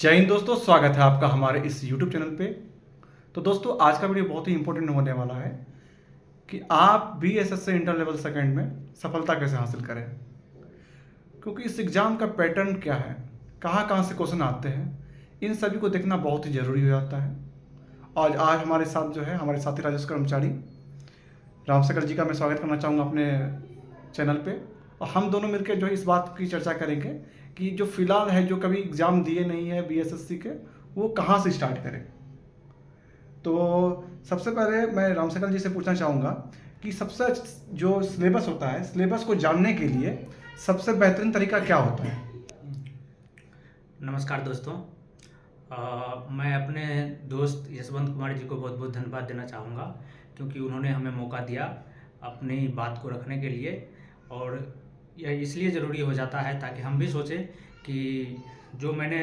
जय हिंद दोस्तों, स्वागत है आपका हमारे इस YouTube चैनल पे। तो दोस्तों, आज का वीडियो बहुत ही इंपॉर्टेंट होने वाला है कि आप BSS से इंटर लेवल सेकेंड में सफलता कैसे हासिल करें, क्योंकि इस एग्ज़ाम का पैटर्न क्या है, कहाँ कहाँ से क्वेश्चन आते हैं, इन सभी को देखना बहुत ही ज़रूरी हो जाता है। और आज हमारे साथ जो है हमारे साथी राजेश कर्मचारी रामशेखर जी का मैं स्वागत करना चाहूँगा अपने चैनल पे। और हम दोनों मिलकर जो है इस बात की चर्चा करेंगे कि जो फिलहाल है, जो कभी एग्ज़ाम दिए नहीं है BSSC के, वो कहाँ से स्टार्ट करें। तो सबसे पहले मैं रामशेखर जी से पूछना चाहूँगा कि सबसे जो सिलेबस होता है, सिलेबस को जानने के लिए सबसे बेहतरीन तरीका क्या होता है। नमस्कार दोस्तों। मैं अपने दोस्त यशवंत कुमार जी को बहुत बहुत धन्यवाद देना चाहूँगा, क्योंकि उन्होंने हमें मौका दिया अपनी बात को रखने के लिए। और यह इसलिए ज़रूरी हो जाता है ताकि हम भी सोचें कि जो मैंने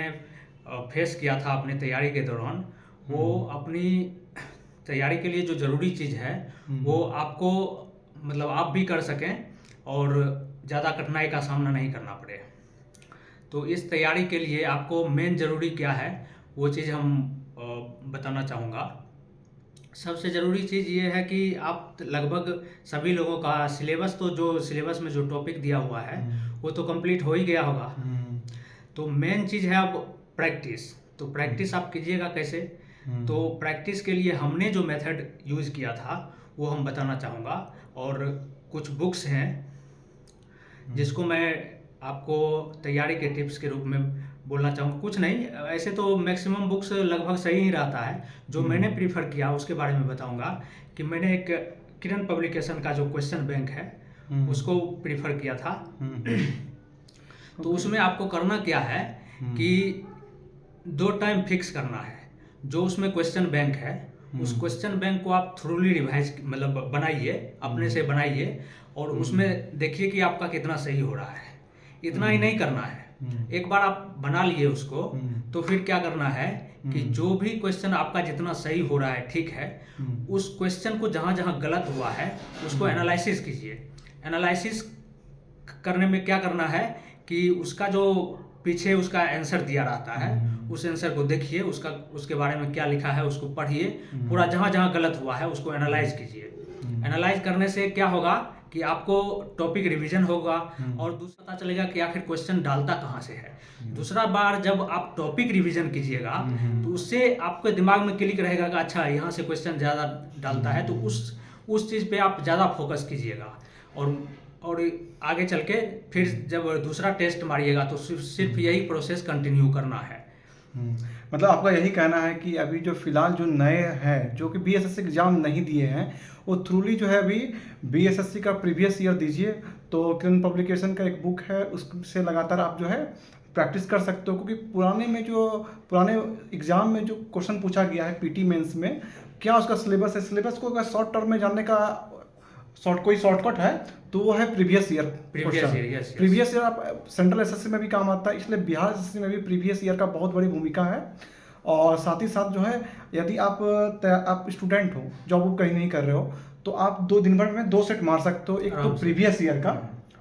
फेस किया था अपनी तैयारी के दौरान, वो अपनी तैयारी के लिए जो ज़रूरी चीज़ है वो आपको मतलब आप भी कर सकें और ज़्यादा कठिनाई का सामना नहीं करना पड़े। तो इस तैयारी के लिए आपको मेन ज़रूरी क्या है वो चीज़ हम बताना चाहूँगा। सबसे ज़रूरी चीज़ ये है कि आप लगभग सभी लोगों का सिलेबस, तो जो सिलेबस में जो टॉपिक दिया हुआ है वो तो कंप्लीट हो ही गया होगा। तो मेन चीज़ है अब प्रैक्टिस। तो प्रैक्टिस आप कीजिएगा कैसे। तो प्रैक्टिस के लिए हमने जो मेथड यूज़ किया था वो हम बताना चाहूँगा। और कुछ बुक्स हैं जिसको मैं आपको तैयारी के टिप्स के रूप में बोलना चाहूँगा। कुछ नहीं, ऐसे तो मैक्सिमम बुक्स लगभग सही ही रहता है। जो मैंने प्रीफर किया उसके बारे में बताऊँगा कि मैंने एक किरण पब्लिकेशन का जो क्वेश्चन बैंक है उसको प्रीफर किया था। तो उसमें आपको करना क्या है कि 2 टाइम फिक्स करना है। जो उसमें क्वेश्चन बैंक है उस क्वेश्चन बैंक को आप थ्रूली रिवाइज मतलब बनाइए, अपने से बनाइए और उसमें देखिए कि आपका कितना सही हो रहा है। इतना ही नहीं करना है, एक बार आप बना लिए उसको तो फिर क्या करना है कि जो भी क्वेश्चन आपका जितना सही हो रहा है, ठीक है, उस क्वेश्चन को जहाँ जहाँ गलत हुआ है उसको एनालिसिस कीजिए। एनालिसिस करने में क्या करना है कि उसका जो पीछे उसका आंसर दिया रहता है उस आंसर को देखिए, उसके बारे में क्या लिखा है उसको पढ़िए, पूरा जहाँ जहाँ गलत हुआ है उसको एनालाइज कीजिए। एनालाइज करने से क्या होगा कि आपको टॉपिक रिवीजन होगा और दूसरा पता चलेगा कि आखिर क्वेश्चन डालता कहाँ से है। दूसरा बार जब आप टॉपिक रिवीजन कीजिएगा तो उससे आपके दिमाग में क्लिक रहेगा कि अच्छा यहाँ से क्वेश्चन ज़्यादा डालता है, तो उस चीज़ पे आप ज़्यादा फोकस कीजिएगा। और आगे चल के फिर जब दूसरा टेस्ट मारिएगा तो सिर्फ यही प्रोसेस कंटिन्यू करना है। मतलब आपका यही कहना है कि अभी जो फिलहाल जो नए हैं जो कि BSSC एग्जाम नहीं दिए हैं, वो थ्रूली जो है अभी BSSC का प्रीवियस ईयर दीजिए। तो किरण पब्लिकेशन का एक बुक है, उससे लगातार आप जो है प्रैक्टिस कर सकते हो, क्योंकि पुराने एग्जाम में जो क्वेश्चन पूछा गया है PT मेंस में, क्या उसका सिलेबस है, सिलेबस को अगर शॉर्ट टर्म में जानने का कोई शॉर्टकट है तो वो है प्रीवियस ईयर। प्रीवियस ईयर आप सेंट्रल SSC में भी काम आता है, इसलिए बिहार SSC में भी प्रीवियस ईयर का बहुत बड़ी भूमिका है। और साथ ही साथ जो है यदि आप स्टूडेंट हो, जॉब वॉब कहीं नहीं कर रहे हो, तो आप 2 दिन भर में 2 सेट मार सकते हो। एक तो प्रीवियस ईयर का,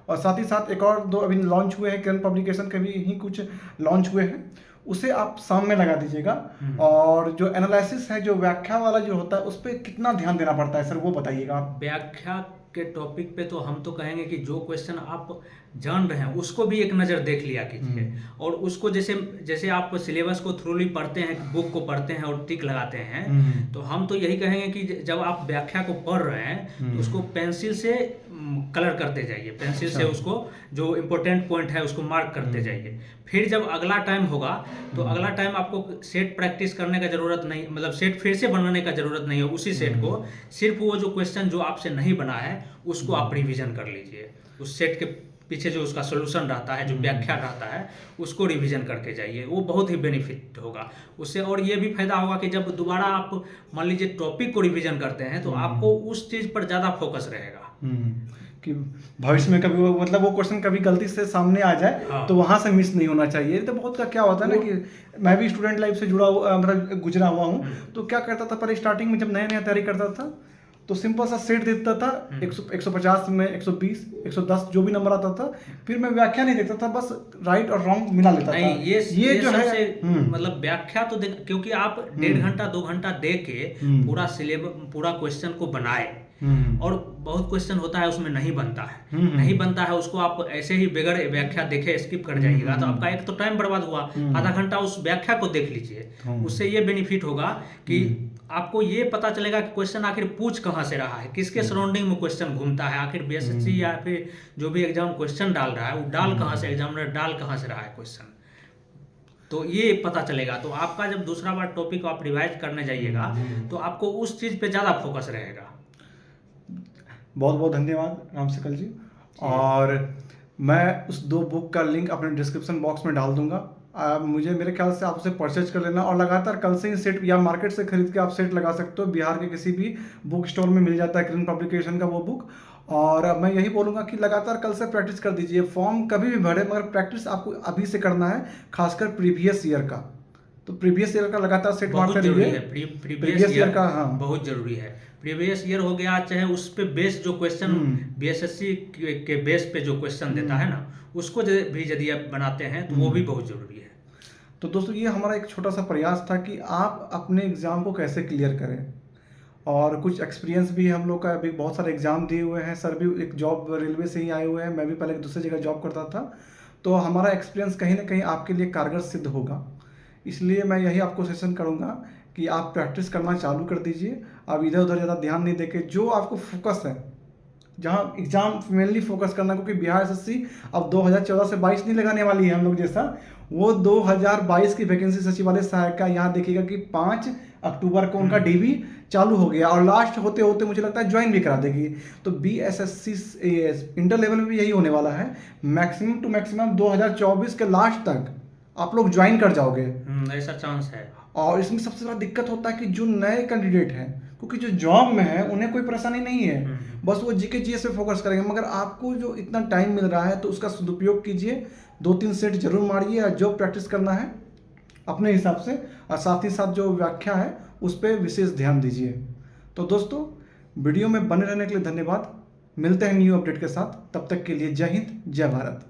और साथ ही साथ एक और 2 अभी लॉन्च हुए हैं, किरण पब्लिकेशन के भी ही कुछ लॉन्च हुए हैं, उसे आप शाम में लगा दीजिएगा। और जो एनालिसिस है, जो व्याख्या वाला जो होता है, उस पर कितना ध्यान देना पड़ता है सर, वो बताइएगा आप। व्याख्या के टॉपिक पे तो हम तो कहेंगे कि जो क्वेश्चन आप जान रहे हैं उसको भी एक नज़र देख लिया कीजिए। और उसको जैसे आप सिलेबस को थ्रूली पढ़ते हैं, बुक को पढ़ते हैं और टिक लगाते हैं, तो हम तो यही कहेंगे कि जब आप व्याख्या को पढ़ रहे हैं तो उसको पेंसिल से कलर करते जाइए, पेंसिल से उसको जो इम्पोर्टेंट पॉइंट है उसको मार्क करते जाइए। फिर जब अगला टाइम होगा तो अगला टाइम आपको सेट प्रैक्टिस करने का ज़रूरत नहीं, मतलब सेट फिर से बनाने का ज़रूरत नहीं है। उसी सेट को सिर्फ वो जो क्वेश्चन जो आपसे नहीं बना है उसको आप रिवीजन कर लीजिए। उस सेट के पीछे जो उसका सोल्यूशन रहता है, जो व्याख्या रहता है, उसको रिवीजन करके जाइए, वो बहुत ही बेनिफिट होगा उससे। और ये भी फायदा होगा कि जब दोबारा आप मान लीजिए टॉपिक को रिवीजन करते हैं तो आपको उस चीज़ पर ज़्यादा फोकस रहेगा कि भविष्य में कभी वो क्वेश्चन कभी गलती से सामने आ जाए। हाँ। तो वहाँ से मिस नहीं होना चाहिए। तो बहुत का क्या होता है ना कि मैं भी स्टूडेंट लाइफ से जुड़ा हुआ, मतलब गुजरा हुआ हूँ। तो क्या करता था, पहले स्टार्टिंग में जब नया नया तैयारी करता था तो सिंपल सा सेट देता था, 150 में 120 110 जो भी नंबर आता था, फिर मैं व्याख्या नहीं देखता था, बस राइट और रॉन्ग मिला लेता था। नहीं, ये जो है सबसे मतलब व्याख्या तो क्योंकि आप 1.5 घंटा 2 घंटा दे के पूरा सिलेबस पूरा क्वेश्चन को बनाए, और बहुत क्वेश्चन होता है उसमें नहीं बनता है, नहीं बनता है, उसको आप ऐसे ही बगैर व्याख्या देखे स्किप कर जाइएगा, तो आपका एक तो टाइम बर्बाद हुआ। आधा घंटा उस व्याख्या को देख लीजिए, उससे ये बेनिफिट होगा कि आपको ये पता चलेगा कि क्वेश्चन आखिर पूछ कहाँ से रहा है, किसके सराउंडिंग में क्वेश्चन घूमता है, आखिर बीएसएससी या फिर जो भी एग्जाम क्वेश्चन डाल रहा है वो डाल कहाँ से, एग्जामिनर डाल कहाँ से रहा है क्वेश्चन, तो ये पता चलेगा। तो आपका जब दूसरा बार टॉपिक आप रिवाइज करने जाइएगा तो आपको उस चीज़ पे ज़्यादा फोकस रहेगा। बहुत बहुत धन्यवाद रामशकल जी। और मैं उस 2 बुक का लिंक अपने डिस्क्रिप्शन बॉक्स में डाल दूंगा। मुझे मेरे ख्याल से आप उसे परचेज कर लेना, और लगातार कल से ही सेट या मार्केट से खरीद के आप सेट लगा सकते हो। बिहार के किसी भी बुक स्टोर में मिल जाता है किरण पब्लिकेशन का वो बुक। और मैं यही बोलूँगा कि लगातार कल से प्रैक्टिस कर दीजिए। फॉर्म कभी भी भरे, मगर प्रैक्टिस आपको अभी से करना है, खासकर प्रीवियस ईयर का। तो प्रीवियस ईयर का लगातार सेट मारते रहिए। प्रीवियस ईयर का बहुत जरूरी है। प्रीवियस ईयर हो गया, चाहे उस पे बेस जो क्वेश्चन बीएसएससी के बेस पे जो क्वेश्चन देता है ना, उसको भी यदि आप बनाते हैं तो वो भी बहुत जरूरी है। तो दोस्तों, ये हमारा एक छोटा सा प्रयास था कि आप अपने एग्ज़ाम को कैसे क्लियर करें। और कुछ एक्सपीरियंस भी हम लोग का, अभी बहुत सारे एग्ज़ाम दिए हुए हैं, सर भी एक जॉब रेलवे से ही आए हुए हैं, मैं भी पहले दूसरी जगह जॉब करता था। तो हमारा एक्सपीरियंस कहीं ना कहीं आपके लिए कारगर सिद्ध होगा। इसलिए मैं यही आपको सजेशन करूँगा कि आप प्रैक्टिस करना चालू कर दीजिए। अब इधर उधर ज़्यादा ध्यान नहीं देके जो आपको फोकस है, जहाँ एग्जाम मेनली फोकस करना, क्योंकि बिहार एसएससी अब 2014 से 22 नहीं लगाने वाली है हम लोग जैसा, वो 2022 की वैकेंसी सचिवालय सहायक का यहाँ देखिएगा कि 5 अक्टूबर को उनका डीवी चालू हो गया, और लास्ट होते होते मुझे लगता है ज्वाइन भी करा देगी। तो बीएसएससी इंटर लेवल में भी यही होने वाला है, मैक्सिमम टू मैक्सिमम 2024 के लास्ट तक आप लोग ज्वाइन कर जाओगे, ऐसा चांस है। और इसमें सबसे बड़ा दिक्कत होता है कि जो नए कैंडिडेट हैं, क्योंकि जो जॉब में है उन्हें कोई परेशानी नहीं है, बस वो जीके जीएस पे फोकस करेंगे। मगर आपको जो इतना टाइम मिल रहा है तो उसका सदुपयोग कीजिए, 2-3 सेट जरूर मारिए, और जो प्रैक्टिस करना है अपने हिसाब से, और साथ ही साथ जो व्याख्या है उस पर विशेष ध्यान दीजिए। तो दोस्तों, वीडियो में बने रहने के लिए धन्यवाद। मिलते हैं न्यू अपडेट के साथ, तब तक के लिए जय हिंद, जय भारत।